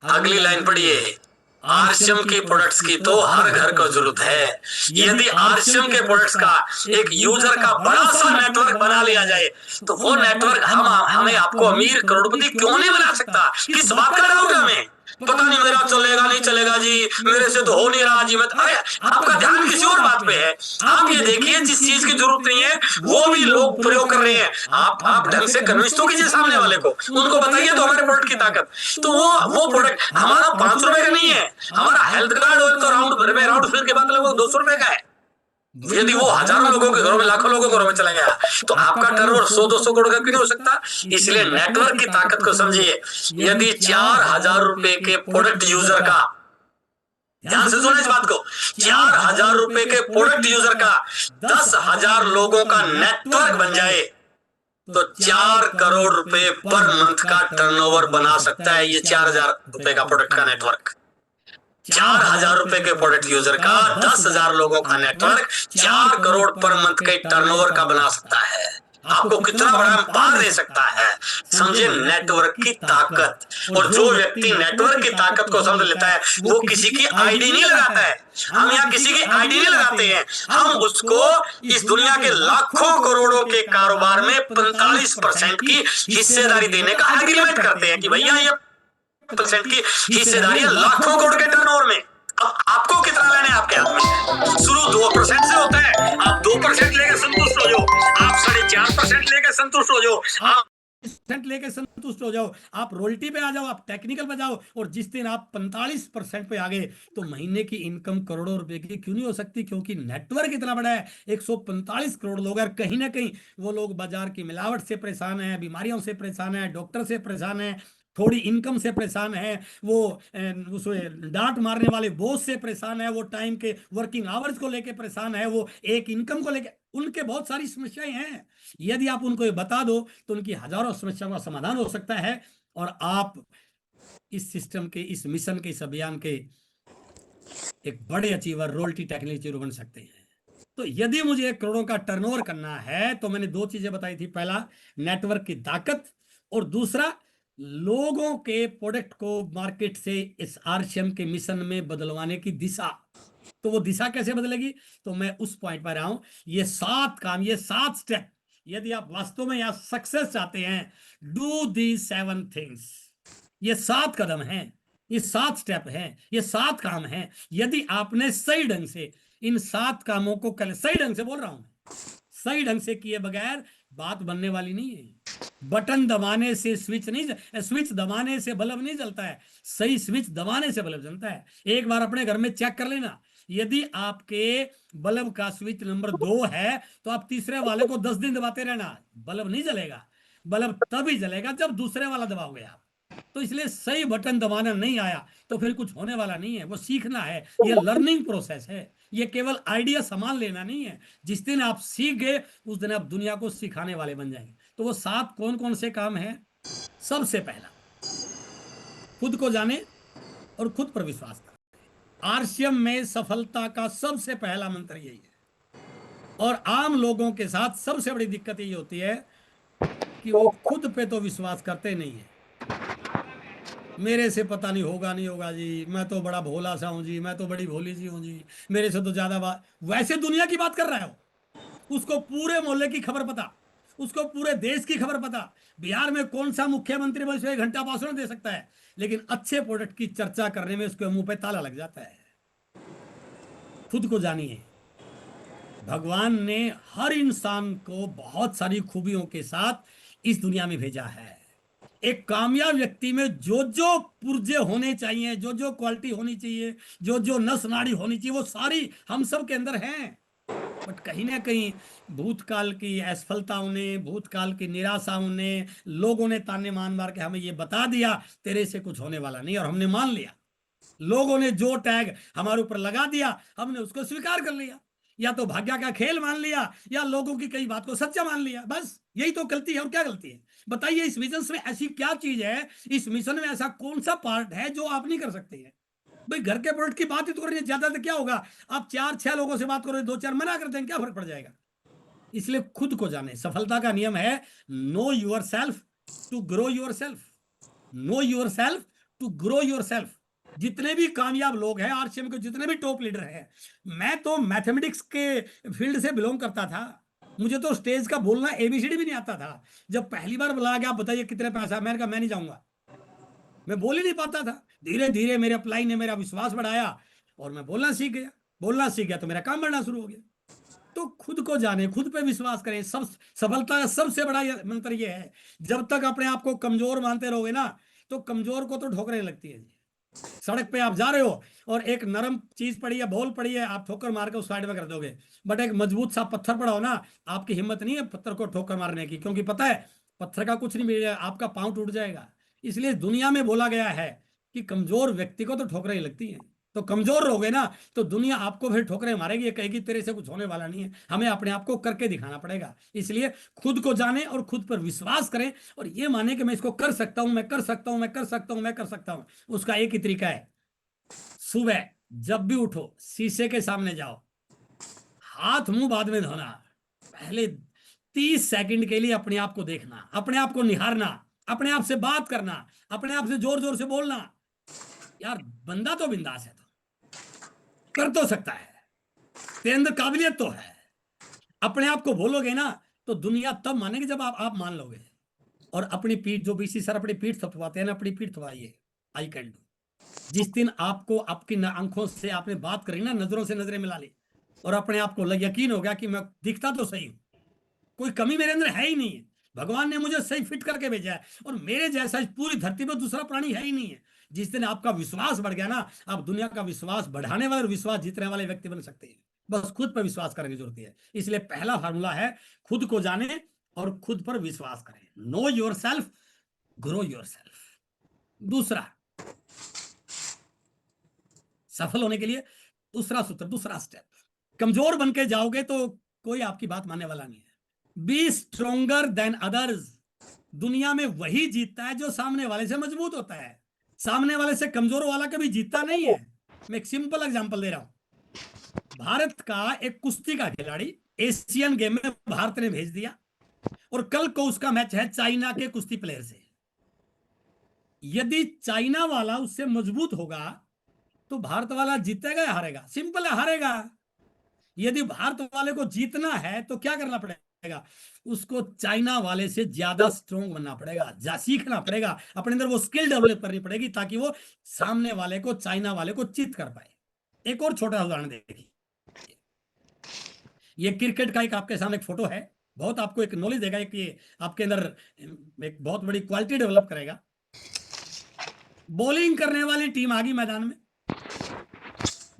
अगली लाइन पढ़िए, आरसीएम के प्रोडक्ट्स की तो हर घर को जरूरत है। यदि आरसीएम के प्रोडक्ट्स का एक यूजर का बड़ा सा नेटवर्क बना लिया जाए तो वो नेटवर्क हमें आपको अमीर करोड़पति क्यों नहीं बना सकता? किस बात का डाउट है हमें? पता नहीं मेरा चलेगा नहीं चलेगा जी, मेरे से तो हो नहीं रहा जी। अरे आपका ध्यान किसी और बात पे है। आप ये देखिए, जिस चीज की जरूरत नहीं है वो भी लोग प्रयोग कर रहे हैं। आप ढंग से कन्विंस तो कीजिए सामने वाले को, उनको बताइए तो हमारे प्रोडक्ट की ताकत। तो वो प्रोडक्ट हमारा 5 रुपए का नहीं है, हमारा हेल्थ कार्ड ऑयल तो राउंड फिर के बाद लगभग 200 रुपए का है। यदि वो हजारों लोगों के घरों में, लाखों लोगों के घरों में चला गया तो आपका टर्नओवर 100-200 करोड़ का क्यों नहीं हो सकता? इसलिए नेटवर्क की ताकत को समझिए। यदि 4000 रुपए के प्रोडक्ट यूजर का, ध्यान से सुनो इस बात को, 4000 रुपए के प्रोडक्ट यूजर का 10,000 लोगों का नेटवर्क बन जाए तो 4 करोड़ रुपए पर मंथ का टर्नओवर बना सकता है। ये 4000 रुपए का प्रोडक्ट का नेटवर्क, 4000 रुपए के प्रोडक्ट यूजर का 10,000 लोगों का नेटवर्क 4 करोड़ पर मंथ के टर्नओवर का बना सकता है। आपको कितना बड़ा पार दे सकता है, समझे नेटवर्क की ताकत। और जो व्यक्ति नेटवर्क की ताकत को समझ लेता है वो किसी की आईडी नहीं लगाता है। हम यहाँ किसी की आईडी नहीं लगाते हैं, हम उसको इस दुनिया के लाखों करोड़ों के कारोबार में 45% की हिस्सेदारी देने का एग्रीमेंट करते हैं कि भैया ये % की हिस्सेदारी लाखों करोड़ के टर्नओवर में। अब आपको कितना लेना है आपके हाथ में। शुरू 2% से होता है, आप 2% लेके संतुष्ट हो जाओ, आप 4.5% लेके संतुष्ट हो जाओ, आप लेके संतुष्ट हो जाओ, आप रॉयल्टी पे आ जाओ, आप टेक्निकल पे जाओ, और जिस दिन आप 45% पे आ गए तो महीने की इनकम करोड़ों रुपए की क्यों नहीं हो सकती? क्योंकि नेटवर्क इतना बड़ा है। 145 करोड़ लोग, और कहीं ना कहीं वो लोग बाजार की मिलावट से परेशान है, बीमारियों से परेशान है, डॉक्टर से परेशान है, थोड़ी इनकम से परेशान है, वो उस डांट मारने वाले बॉस से परेशान है, वो टाइम के वर्किंग आवर्स को लेके परेशान है, वो एक इनकम को लेके, उनके बहुत सारी समस्याएं हैं। यदि आप उनको ये बता दो तो उनकी हजारों समस्याओं का समाधान हो सकता है, और आप इस सिस्टम के, इस मिशन के, इस अभियान के एक बड़े अचीवर, रॉयल्टी टेक्नोलॉजी बन सकते हैं। तो यदि मुझे करोड़ों का टर्नओवर करना है तो मैंने 2 चीजें बताई थी, पहला नेटवर्क की ताकत, और दूसरा लोगों के प्रोडक्ट को मार्केट से इस आरसीएम के मिशन में बदलवाने की दिशा। तो वो दिशा कैसे बदलेगी? तो मैं उस पॉइंट पर आऊं। ये 7 काम, ये 7 स्टेप, यदि आप वास्तव में यहां सक्सेस चाहते हैं, डू दी 7 थिंग्स। ये 7 कदम हैं, ये 7 स्टेप हैं, ये 7 काम हैं। यदि आपने सही ढंग से इन 7 कामों को सही ढंग से बोल रहा हूं, सही ढंग से किए बगैर बात बनने वाली नहीं है। बटन दबाने से स्विच नहीं, स्विच दबाने से बल्ब नहीं जलता है, सही स्विच दबाने से बल्ब जलता है। एक बार अपने घर में चेक कर लेना, यदि आपके बल्ब का स्विच नंबर 2 है तो आप तीसरे वाले को 10 दिन दबाते रहना, बल्ब नहीं जलेगा। बल्ब तभी जलेगा जब दूसरे वाला दबाओगे आप। तो इसलिए सही बटन दबाना नहीं आया तो फिर कुछ होने वाला नहीं है, वो सीखना है, ये लर्निंग प्रोसेस है। ये केवल आइडिया सामान लेना नहीं है। जिस दिन आप सीख गए उस दिन आप दुनिया को सिखाने वाले बन जाएंगे। तो वो 7 कौन कौन से काम हैं? सबसे पहला, खुद को जाने और खुद पर विश्वास करें। आरसीएम में सफलता का सबसे पहला मंत्र यही है। और आम लोगों के साथ सबसे बड़ी दिक्कत यही होती है कि वो खुद पे तो विश्वास करते नहीं है। मेरे से पता नहीं होगा नहीं होगा जी, मैं तो बड़ा भोला सा हूं जी, मैं तो बड़ी भोली सी हूं जी, मेरे से तो ज्यादा बात। वैसे दुनिया की बात कर रहा है वो, उसको पूरे मोहल्ले की खबर पता, उसको पूरे देश की खबर पता। बिहार में कौन सा मुख्यमंत्री बस 1 घंटा भाषण दे सकता है, लेकिन अच्छे प्रोडक्ट की चर्चा करने में उसके मुंह पे ताला लग जाता है। खुद को जानिए। भगवान ने हर इंसान को बहुत सारी खूबियों के साथ इस दुनिया में भेजा है। एक कामयाब व्यक्ति में जो जो पुर्जे होने चाहिए, जो जो क्वालिटी होनी चाहिए, जो जो नस नाड़ी होनी चाहिए, वो सारी हम सब के अंदर हैं। बट कहीं ना कहीं भूतकाल की असफलताओं ने, भूतकाल की निराशाओं ने, लोगों ने ताने मार के हमें ये बता दिया तेरे से कुछ होने वाला नहीं, और हमने मान लिया। लोगों ने जो टैग हमारे ऊपर लगा दिया हमने उसको स्वीकार कर लिया, या तो भाग्य का खेल मान लिया, या लोगों की कई बात को सच्चा मान लिया। बस यही तो गलती है, और क्या गलती है बताइए। इस मिशन में ऐसी क्या चीज है, इस मिशन में ऐसा कौन सा पार्ट है जो आप नहीं कर सकते हैं? भाई घर के प्रोडक्ट की बात ही तो कर रही है, ज्यादा तो क्या होगा, आप 4-6 लोगों से बात करो, 2-4 मना कर देंगे, क्या फर्क पड़ जाएगा? इसलिए खुद को जाने। सफलता का नियम है know yourself to grow yourself. Know yourself to grow yourself. जितने भी कामयाब लोग हैं आरसीएम के, जितने भी टॉप लीडर हैं, मैं तो मैथमेटिक्स के फील्ड से बिलोंग करता था, मुझे तो स्टेज का बोलना एबीसीडी भी नहीं आता था। जब पहली बार बुलाया गया, बताइए कितने पैसा, मैंने कहा मैं नहीं जाऊंगा, मैं बोल ही नहीं पाता था। धीरे धीरे मेरे अप्लाई ने मेरा विश्वास बढ़ाया और मैं बोलना सीख गया। बोलना सीख गया तो मेरा काम बढ़ना शुरू हो गया। तो खुद को जाने, खुद पे विश्वास करें। सब सफलता का सबसे बड़ा मंत्र ये है, जब तक अपने आप को कमजोर मानते रहोगे ना, तो कमजोर को तो ठोकरें लगती है। सड़क पे आप जा रहे हो और एक नरम चीज पड़ी है, बॉल पड़ी है, आप ठोकर मार के उस साइड में कर दोगे। बट एक मजबूत सा पत्थर पड़ा हो ना, आपकी हिम्मत नहीं है पत्थर को ठोकर मारने की, क्योंकि पता है पत्थर का कुछ नहीं मिलेगा, आपका पांव टूट जाएगा। इसलिए दुनिया में बोला गया है कि कमजोर व्यक्ति को तो ठोकरें ही लगती हैं। तो कमजोर रहोगे ना, तो दुनिया आपको फिर ठोकरें मारेगी, ये कहेगी तेरे से कुछ होने वाला नहीं है। हमें अपने आप को करके दिखाना पड़ेगा। इसलिए खुद को जाने और खुद पर विश्वास करें, और ये माने कि मैं इसको कर सकता हूं, मैं कर सकता हूं, मैं कर सकता हूं, मैं कर सकता हूं। उसका एक ही तरीका है, सुबह जब भी उठो शीशे के सामने जाओ, हाथ मुंह बाद में धोना, पहले 30 सेकंड के लिए अपने आप को देखना, अपने आप को निहारना, अपने आप से बात करना, अपने आप से जोर जोर से बोलना, यार बंदा तो बिंदास है, तो कर तो सकता है, तेरे अंदर काबिलियत तो है। अपने आप को बोलोगे ना, तो दुनिया तब मानेगी जब आप मान लोगे। और अपनी पीठ, जो बीसी सर अपनी पीठ थपथपाते हैं ना, अपनी पीठ थपथाइए, आई कैन डू। जिस दिन आपको आपकी आंखों से आपने बात करी ना, नजरों से नजरें मिला ली, और अपने आप को यकीन हो गया कि मैं दिखता तो सही हूं, कोई कमी मेरे अंदर है ही नहीं है, भगवान ने मुझे सही फिट करके भेजा है, और मेरे जैसा इस पूरी धरती पर दूसरा प्राणी है ही नहीं है। जिस दिन आपका विश्वास बढ़ गया ना, आप दुनिया का विश्वास बढ़ाने वाले और विश्वास जीतने वाले व्यक्ति बन सकते हैं। बस खुद पर विश्वास करने की जरूरत है। इसलिए पहला फार्मूला है, खुद को जाने और खुद पर विश्वास करें। Know your self, grow your self. दूसरा, सफल होने के लिए दूसरा सूत्र, दूसरा स्टेप, कमजोर बन के जाओगे तो कोई आपकी बात मानने वाला नहीं है। Be stronger than others. दुनिया में वही जीतता है जो सामने वाले से मजबूत होता है, सामने वाले से कमजोर वाला कभी जीतता नहीं है। मैं एक सिंपल एग्जांपल दे रहा हूं। भारत का एक कुश्ती का खिलाड़ी एशियन गेम में भारत ने भेज दिया, और कल को उसका मैच है चाइना के कुश्ती प्लेयर से। यदि चाइना वाला उससे मजबूत होगा तो भारत वाला जीतेगा या हारेगा? सिंपल है, हारेगा। यदि भारत वाले को जीतना है तो क्या करना पड़ेगा? उसको चाइना वाले से ज्यादा स्ट्रोंग बनना पड़ेगा, सीखना पड़ेगा, अपने अंदर वो स्किल डेवलप करनी पड़ेगी, ताकि वो सामने वाले को, चाइना वाले को चित कर पाए। एक और छोटा उदाहरण देखिए, ये क्रिकेट का एक आपके सामने एक फोटो है, बहुत आपको एक नॉलेज देगा, एक ये आपके अंदर एक बहुत बड़ी क्वालिटी डेवलप करेगा। बॉलिंग करने वाली टीम आ गई मैदान में,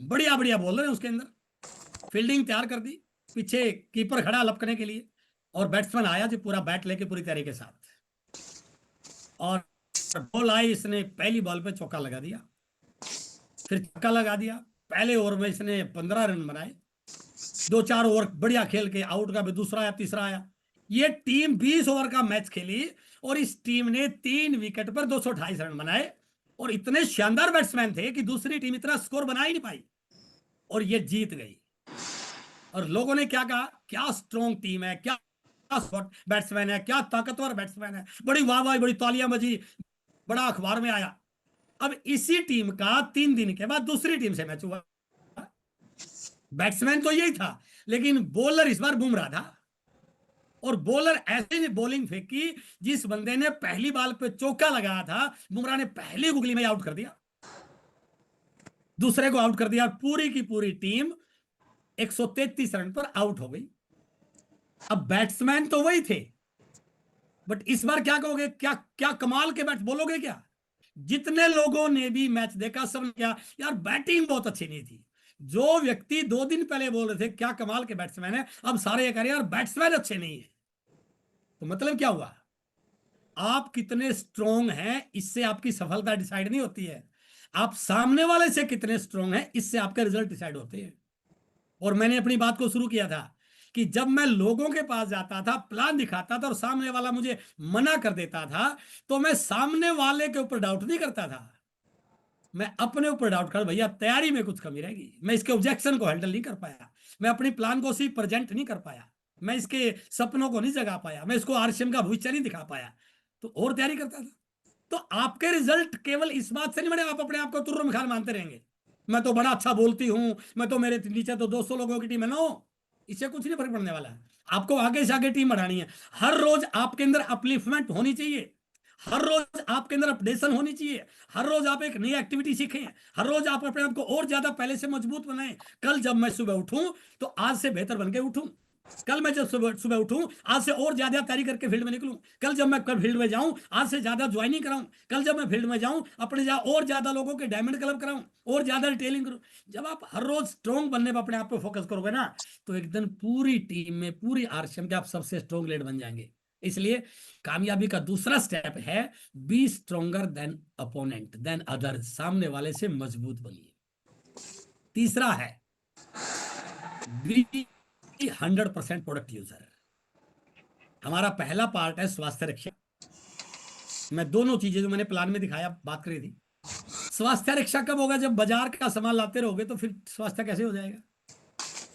बढ़िया बढ़िया बॉलर है उसके अंदर, फील्डिंग तैयार कर दी, पीछे कीपर खड़ा लपकने के लिए, और बैट्समैन आया जो पूरा बैट लेके पूरी तैयारी के साथ, और बॉल आई, इसने पहली बॉल पे चौका लगा दिया, फिर छक्का लगा दिया। पहले ओवर में इसने 15 रन बनाए, 2-4 ओवर बढ़िया खेल के आउट का भी दूसरा आया, तीसरा आया। ये टीम 20 ओवर का मैच खेली, और इस टीम ने 3 विकेट पर 228 रन बनाए, और इतने शानदार बैट्समैन थे कि दूसरी टीम इतना स्कोर बना ही नहीं पाई, और ये जीत गई। और लोगों ने क्या कहा, क्या स्ट्रॉन्ग टीम है, क्या बैट्समैन है, क्या ताकतवर बैट्समैन है, बड़ी वाह, बड़ी तालियां बजी, बड़ा अखबार में आया। अब इसी टीम का 3 दिन के बाद दूसरी टीम से मैच हुआ। बैट्समैन तो यही था, लेकिन बॉलर इस बार बुमराह था। और बॉलर ऐसे बॉलिंग फेंकी, जिस बंदे ने पहली बॉल पे चौका लगाया था, बुमराह ने पहली गुगली में आउट कर दिया, दूसरे को आउट कर दिया, और पूरी की पूरी टीम 133 रन पर आउट हो गई। अब बैट्समैन तो वही थे, बट इस बार क्या कहोगे, क्या क्या कमाल के बैट बोलोगे क्या? जितने लोगों ने भी मैच देखा सब ने क्या, यार बैटिंग बहुत अच्छी नहीं थी। जो व्यक्ति 2 दिन पहले बोल रहे थे क्या कमाल के बैट्समैन है, अब सारे ये कह रहे हैं यार बैट्समैन अच्छे नहीं है। तो मतलब क्या हुआ? आप कितने स्ट्रोंग हैं इससे आपकी सफलता डिसाइड नहीं होती है, आप सामने वाले से कितने स्ट्रोंग हैं इससे आपके रिजल्ट डिसाइड होते हैं। और मैंने अपनी बात को शुरू किया था कि जब मैं लोगों के पास जाता था, प्लान दिखाता था और सामने वाला मुझे मना कर देता था, तो मैं सामने वाले के ऊपर डाउट नहीं करता था, मैं अपने ऊपर डाउट कर, भैया तैयारी में कुछ कमी रहेगी, मैं इसके ऑब्जेक्शन को हैंडल नहीं कर पाया, मैं अपनी प्लान को सिर्फ प्रेजेंट नहीं कर पाया, मैं इसके सपनों को नहीं जगा पाया, मैं इसको आरसीएम का भविष्य नहीं दिखा पाया, तो और तैयारी करता था। तो आपके रिजल्ट केवल इस बात से नहीं बने, आप अपने आप को तुर्र मिखार मानते रहेंगे, मैं तो बड़ा अच्छा बोलती हूं, मैं तो, मेरे नीचे तो 200 लोगों की टीम है। नो, इससे कुछ नहीं फर्क पड़ने वाला है। आपको आगे से आगे टीम बढ़ानी है, हर रोज आपके अंदर अपलिफ्टमेंट होनी चाहिए, हर रोज आपके अंदर अपडेशन होनी चाहिए, हर रोज आप एक नई एक्टिविटी सीखें, हर रोज आप अपने आप को और ज्यादा पहले से मजबूत बनाएं। कल जब मैं सुबह उठूं तो आज से बेहतर बन के उठूं, कल मैं जब सुबह सुबह उठूं आज से और ज्यादा तैयारी करके फील्ड में निकलूं, कल जब मैं कल फील्ड में जाऊं आज से ज्यादा ज्वाइनिंग कराऊं, कल जब मैं फील्ड में जाऊं अपने और ज्यादा लोगों के डायमंड क्लब कराऊं, और ज्यादा डिटेलिंग करूं। जब आप हर रोज स्ट्रॉन्ग बनने पर अपने आप को फोकस करोगे ना, तो एक दिन पूरी टीम में, पूरी आरसीएम के आप सबसे स्ट्रॉन्ग लीड बन जाएंगे। इसलिए कामयाबी का दूसरा स्टेप है, be stronger than opponent than others, सामने वाले से मजबूत बनिए। तीसरा है बी 100% प्रोडक्ट यूजर। हमारा पहला पार्ट है स्वास्थ्य रक्षा। मैं दोनों चीजें जो मैंने प्लान में दिखाया बात करी थी। स्वास्थ्य रक्षा कब होगा? जब बाजार का सामान लाते रहोगे तो फिर स्वास्थ्य कैसे हो जाएगा?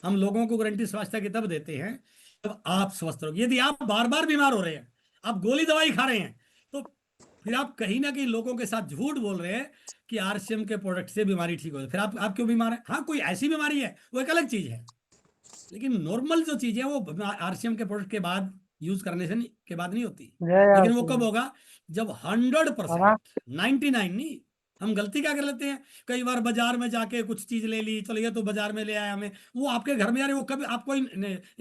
हम लोगों को गारंटी स्वास्थ्य की तब देते हैं जब आप स्वस्थ रहोगे। यदि आप बार बार बीमार हो रहे हैं, आप गोली दवाई खा रहे हैं, तो फिर आप कहीं ना कहीं लोगों के साथ झूठ बोल रहे हैं कि आरसीएम के प्रोडक्ट से बीमारी ठीक हो जाए। फिर आप क्यों बीमार है? हाँ, कोई ऐसी बीमारी है वो एक अलग चीज है, लेकिन नॉर्मल जो चीज है वो आरसीएम के प्रोडक्ट के बाद यूज करने से नहीं, के बाद नहीं होती। जय लेकिन वो आरसीएम। कब होगा? जब 100%, 99 नहीं। हम गलती क्या कर लेते हैं, कई बार बाजार में जाके कुछ चीज ले ली, चलो ये तो बाजार में ले आया हमें, वो आपके घर में आ रही, वो कभी आपको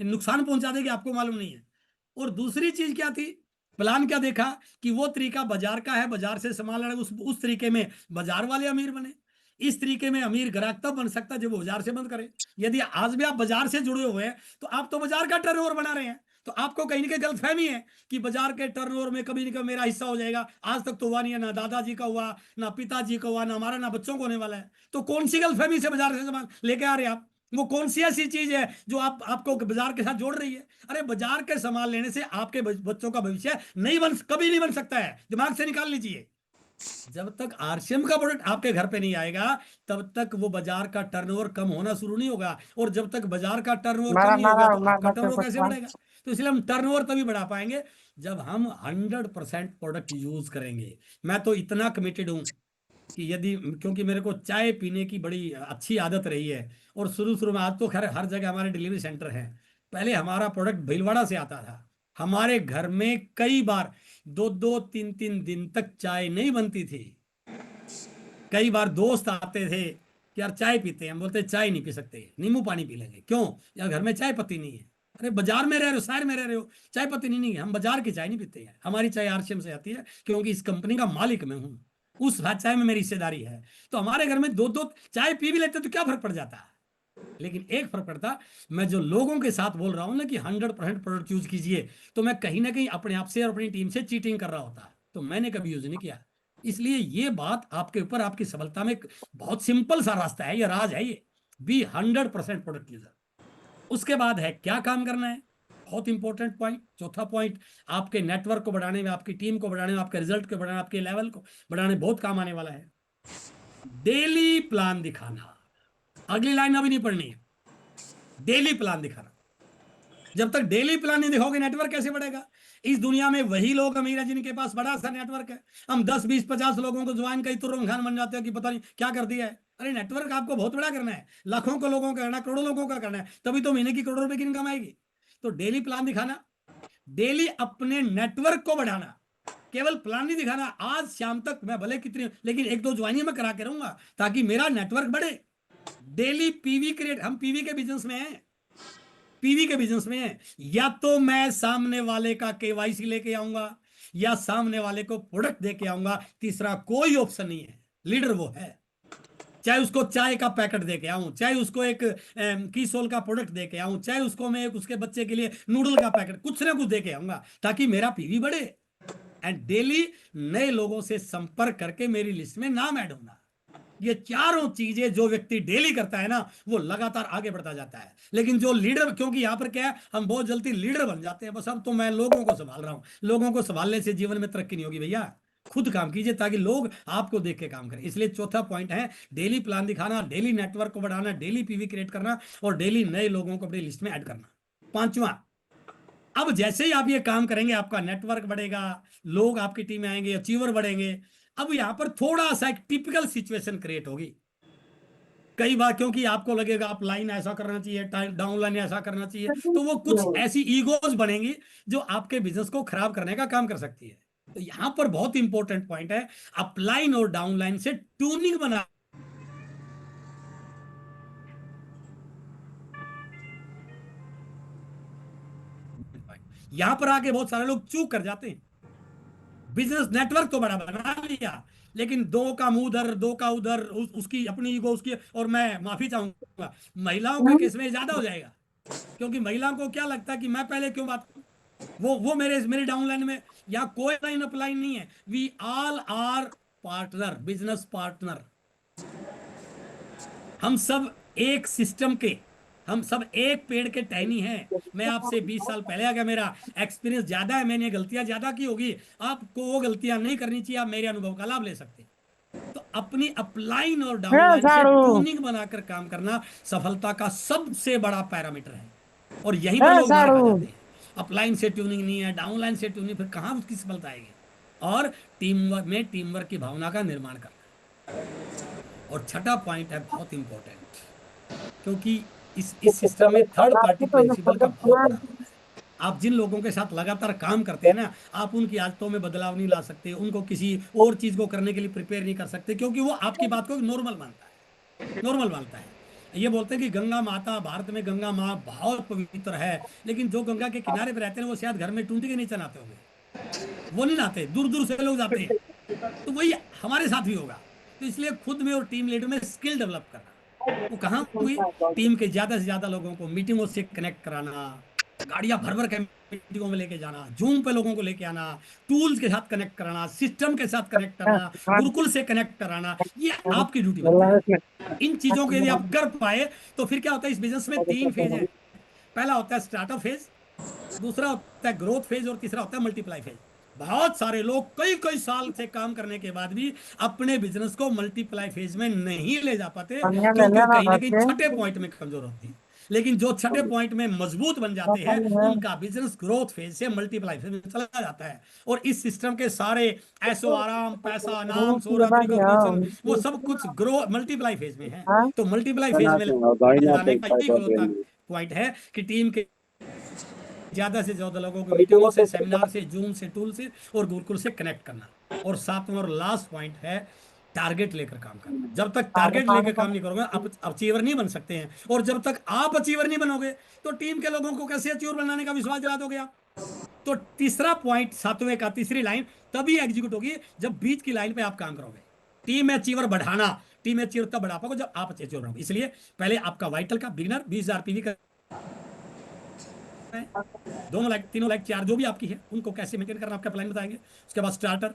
नुकसान पहुंचा देगी, आपको मालूम नहीं है। और दूसरी चीज क्या थी, प्लान क्या देखा कि वो तरीका बाजार का है, बाजार से सामान लाना, उस तरीके में बाजार वाले अमीर बने। इस तरीके में अमीर ग्राहक तब बन सकता है जब वो बाजार से बंद करे। यदि आज भी आप बाजार से जुड़े हुए हैं तो आप तो बाजार का टर्नओवर बना रहे हैं, तो आपको कहीं ना कहीं गलतफहमी है कि बाजार के टर्नओवर में कभी ना कभी मेरा हिस्सा हो जाएगा। आज तक तो हुआ नहीं है, ना दादाजी का हुआ, ना पिताजी का हुआ, ना हमारा, ना बच्चों को होने वाला है। तो कौन सी गलतफहमी से बाजार से सामान लेके आ रहे हैं आप? वो कौन सी ऐसी चीज है जो आपको बाजार के साथ जोड़ रही है? अरे बाजार के सामान लेने से आपके बच्चों का भविष्य कभी नहीं बन सकता है, दिमाग से निकाल लीजिए। जब तक आरसीएम का प्रोडक्ट आपके घर पे नहीं आएगा तब तक वो बाजार का टर्नओवर कम होना शुरू नहीं होगा, और जब तक बाजार का टर्नओवर कम मारा नहीं होगा मारा तो मैं आपका तो टर्नओवर कुछ कैसे बढ़ेगा? तो इसलिए हम टर्नओवर तभी बढ़ा पाएंगे जब हम 100% प्रोडक्ट यूज करेंगे। मैं तो इतना कमिटेड हूं कि यदि, क्योंकि मेरे को चाय पीने की बड़ी अच्छी आदत रही है, और शुरू शुरू में, आज तो खैर हर जगह हमारे डिलीवरी सेंटर हैं, पहले हमारा प्रोडक्ट भीलवाड़ा से आता था। हमारे घर में कई बार 2-2, 3-3 दिन तक चाय नहीं बनती थी। कई बार दोस्त आते थे कि यार चाय पीते हैं, हम बोलते चाय नहीं पी सकते, नींबू पानी पी लेंगे। क्यों? यार घर में चाय पत्ती नहीं है। अरे बाजार में रह रहे हो, शहर में रह रहे हो, चाय पत्ती नहीं है। हम बाजार की चाय नहीं पीते हैं, हमारी चाय आरसीएम से आती है, क्योंकि इस कंपनी का मालिक मैं हूं, उस चाय में मेरी हिस्सेदारी है। तो हमारे घर में 2-2 चाय पी भी लेते तो क्या फर्क पड़ जाता? लेकिन एक फर्क पड़ता, मैं जो लोगों के साथ बोल रहा हूं ना कि 100% प्रोडक्ट यूज कीजिए, तो मैं कहीं ना कहीं अपने आप से और अपनी टीम से चीटिंग कर रहा होता, तो मैंने कभी यूज नहीं किया। इसलिए ये बात आपके ऊपर, आपकी सफलता में एक बहुत सिंपल सा रास्ता है, ये राज है, ये बी 100% प्रोडक्ट यूजर। उसके बाद है क्या काम करना है, बहुत इंपॉर्टेंट पॉइंट, चौथा पॉइंट, आपके नेटवर्क को बढ़ाने में, आपकी टीम को बढ़ाने में, आपके रिजल्ट को बढ़ाने, आपके लेवल को बढ़ाने में बहुत काम आने वाला है। डेली प्लान दिखाना। अगली लाइन अभी नहीं पढ़नी है, डेली प्लान दिखाना। जब तक डेली प्लान नहीं दिखाओगे नेटवर्क कैसे बढ़ेगा? इस दुनिया में वही लोग अमीर है जिनके पास बड़ा सा नेटवर्क है। हम 10-20-50 लोगों को ज्वाइन कई तुरंत खान बन जाते हो कि पता नहीं क्या कर दिया है। अरे नेटवर्क आपको बहुत बड़ा करना है, लाखों को लोगों का करना है, करोड़ों लोगों का करना है, तभी तो महीने की करोड़ों रुपए की इनकम आएगी। तो डेली प्लान दिखाना, डेली अपने नेटवर्क को बढ़ाना, केवल प्लान नहीं दिखाना आज शाम तक मैं भले कितनी, लेकिन एक दो ज्वाइनिंग में करा के रहूंगा ताकि मेरा नेटवर्क बढ़े। डेली पीवी क्रिएट, हम पीवी के बिजनेस में हैं, पीवी के बिजनेस में हैं। या तो मैं सामने वाले का केवाईसी लेके आऊंगा या सामने वाले को प्रोडक्ट दे के आऊंगा, तीसरा कोई ऑप्शन नहीं है। लीडर वो है, चाहे उसको चाय का पैकेट दे के आऊं, चाहे उसको एक कीसोल का प्रोडक्ट दे के आऊं, चाहे उसको मैं एक उसके बच्चे के लिए नूडल का पैकेट, कुछ ना कुछ दे के आऊंगा ताकि मेरा पीवी बढ़े। एंड डेली नए लोगों से संपर्क करके मेरी लिस्ट में नाम ऐड होना। ये चारों चीजें जो व्यक्ति डेली करता है ना, वो लगातार आगे बढ़ता जाता है। लेकिन जो लीडर, क्योंकि यहां पर क्या है, हम बहुत जल्दी लीडर बन जाते हैं, बस अब तो मैं लोगों को संभाल रहा हूं। लोगों को संभालने से जीवन में तरक्की नहीं होगी भैया, खुद काम कीजिए ताकि लोग आपको देख के काम करें। इसलिए चौथा पॉइंट है डेली प्लान दिखाना, डेली नेटवर्क को बढ़ाना, डेली पीवी क्रिएट करना और डेली नए लोगों को अपनी लिस्ट में ऐड करना। पांचवा, अब जैसे ही आप ये काम करेंगे आपका नेटवर्क बढ़ेगा, लोग आपकी टीम में आएंगे, अचीवर बढ़ेंगे। अब यहां पर थोड़ा सा एक टिपिकल सिचुएशन क्रिएट होगी कई बार, क्योंकि आपको लगेगा आप लाइन ऐसा करना चाहिए, डाउन लाइन ऐसा करना चाहिए, तो वो कुछ ऐसी ईगोज बनेंगी जो आपके बिजनेस को खराब करने का काम कर सकती है। तो यहां पर बहुत इंपॉर्टेंट पॉइंट है, अपलाइन और डाउनलाइन से ट्यूनिंग बना। यहां पर आके बहुत सारे लोग चूक कर जाते हैं। बिजनेस नेटवर्क तो बड़ा बना लिया, लेकिन दो का मुंह उधर, दो का उधर, उसकी अपनी ईगो उसकी, और मैं माफी चाहूंगा महिलाओं के केस में ज्यादा हो जाएगा, क्योंकि महिलाओं को क्या लगता है कि मैं पहले क्यों बात करूं, वो मेरे डाउनलाइन में, या कोई लाइन अपलाइन नहीं है। We all are partner, business partner. हम सब एक सिस्टम के, हम सब एक पेड़ के टहनी हैं। मैं आपसे 20 साल पहले आ गया, मेरा एक्सपीरियंस ज्यादा है, मैंने गलतियां ज्यादा की होगी, आपको वो गलतियां नहीं करनी चाहिए, आप मेरे अनुभव का लाभ ले सकते हैं। तो अपनी अपलाइन और डाउनलाइन से ट्यूनिंग बनाकर काम करना सफलता का सबसे बड़ा पैरामीटर है, और यहीं पर लोग मार खा जाते हैं। अपलाइन से ट्यूनिंग नहीं है, डाउनलाइन से ट्यूनिंग, फिर कहां उसकी सफलता आएगी। और टीम वर्क में टीम वर्क की भावना का निर्माण करना। और छठा पॉइंट है बहुत इंपॉर्टेंट, क्योंकि इस सिस्टम में थर्ड पार्टी प्रिंसिपल का बहुत बड़ा रोल है। आप जिन लोगों के साथ लगातार काम करते हैं ना, आप उनकी आदतों में बदलाव नहीं ला सकते, उनको किसी और चीज को करने के लिए प्रिपेयर नहीं कर सकते, क्योंकि वो आपकी बात को नॉर्मल मानता है, नॉर्मल मानता है। ये बोलते हैं कि गंगा माता, भारत में गंगा माँ बहुत पवित्र है, लेकिन जो गंगा के किनारे पर रहते हैं वो शायद घर में टूटी के नीचे नहाते होंगे, वो नहीं नहाते, दूर दूर से लोग जाते हैं। तो वही हमारे साथ भी होगा। तो इसलिए खुद में और टीम लीडर में स्किल डेवलप करना। वो कहाँ हुई, टीम के ज्यादा से ज्यादा लोगों को मीटिंगों से कनेक्ट कराना, गाड़ियां भर भर के मीटिंगों में लेके जाना, जूम पे लोगों को लेके आना, टूल्स के साथ कनेक्ट कराना, सिस्टम के साथ कनेक्ट कराना, गुरुकुल से कनेक्ट कराना, ये आपकी ड्यूटी बनती है। इन चीजों को यदि आप कर पाए तो फिर क्या होता है, इस बिजनेस में 3 फेज है। पहला होता है स्टार्टअप फेज, दूसरा होता है ग्रोथ फेज, और तीसरा होता है मल्टीप्लाई फेज। बहुत सारे लोग कई कई साल से काम करने के बाद भी अपने बिजनेस को मल्टीप्लाई फेज में नहीं ले जा पाते, क्योंकि कहीं ना कहीं छठे पॉइंट में कमजोर होते हैं। लेकिन जो छठे पॉइंट में मजबूत बन जाते हैं, उनका बिजनेस ग्रोथ फेज से मल्टीप्लाई फेज में चला जाता है। और इस सिस्टम के सारे ऐशो आराम, पैसा, नाम, शोहरत, रिकॉग्निशन, वो सब कुछ ग्रो मल्टीप्लाई फेज में है। तो मल्टीप्लाई फेज में लाने का इकलौता पॉइंट है कि टीम के ज्यादा से ज्यादा लोगों को मीटिंगों से, सेमिनार से, जूम से, टूल से और गुरुकुल से कनेक्ट करना। और सातवां और लास्ट पॉइंट है टारगेट लेकर काम करना। जब तक टारगेट लेकर काम नहीं करोगे आप अचीवर नहीं बन सकते हैं, और जब तक आप अचीवर नहीं बनोगे तो टीम के लोगों को कैसे अचीवर बनाने का विश्वास दिला दोगे आप। तो तीसरा पॉइंट, सातवें का तीसरी लाइन तभी एग्जीक्यूट होगी जब बीच की लाइन पे आप काम करोगे। टीम में अचीवर बढ़ाना, टीम में अचीवर तब बढ़ा पाओगे जब आप अचीवर बनोगे। इसलिए पहले आपका वाइटल का बिगिनर 20,000 पीवी का, दोनों लाइक, तीनों लाइक, चार जो भी आपकी है, उनको कैसे मेंटेन करना आपका प्लान बताएंगे। उसके बाद starter,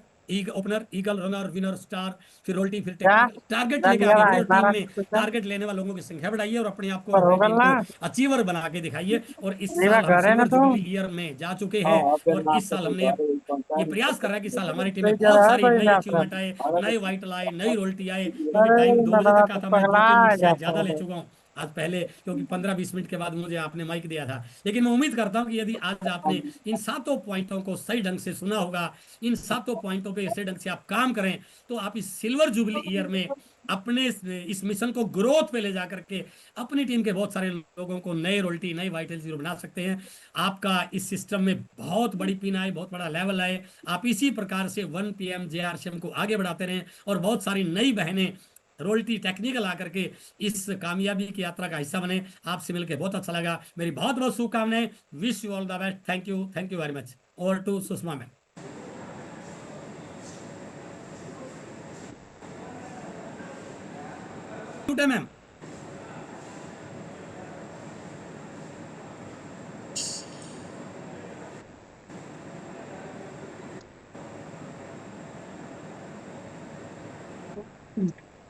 opener, eagle, runner, winner, star, फिर रोल्टी, फिर टेक्निकल। टारगेट लेके आगे बढ़िए, टीम में टारगेट लेने वाले लोगों की संख्या बढ़ाइए और अपने आप को, अपनी टीम को अचीवर बना के दिखाइए। और इस साल हम सिल्वर जुबली ईयर में जा चुके हैं, और इस साल हमने ये प्रयास कर रहा है कि साल हमारी टीम में बहुत सारी नई अचीवमेंट आए, नए वाइटल आए, नई रोल्टी आए, क्योंकि टाइम 2 बजे तक का था, मैं 2-3 मिनट शायद ज्यादा ले चुका हूँ। आज पहले, क्योंकि 15-20 मिनट के बाद मुझे आपने माइक दिया था, लेकिन मैं उम्मीद करता हूं कि यदि आज आपने इन 7 पॉइंटों को सही ढंग से सुना होगा, इन 7 पॉइंटों पे सही ढंग से आप काम करें, तो आप इस सिल्वर जुबली ईयर में अपने इस मिशन को ग्रोथ पे ले जाकर के अपनी टीम के बहुत सारे लोगों को नए रोल्टी, नए वाइटल जीरो बना सकते हैं। आपका इस सिस्टम में बहुत बड़ी पिन आए, बहुत बड़ा लेवल आए, आप इसी प्रकार से 1 PM JRCM को आगे बढ़ाते रहें और बहुत सारी नई बहनें रोल्टी टेक्निकल आकर के इस कामयाबी की यात्रा का हिस्सा बने। आपसे मिलकर बहुत अच्छा लगा, मेरी बहुत बहुत शुभकामनाएं। Wish you all the best. Thank you very much. Over to Sushma ma'am. Ma'am.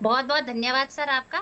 बहुत बहुत धन्यवाद सर आपका।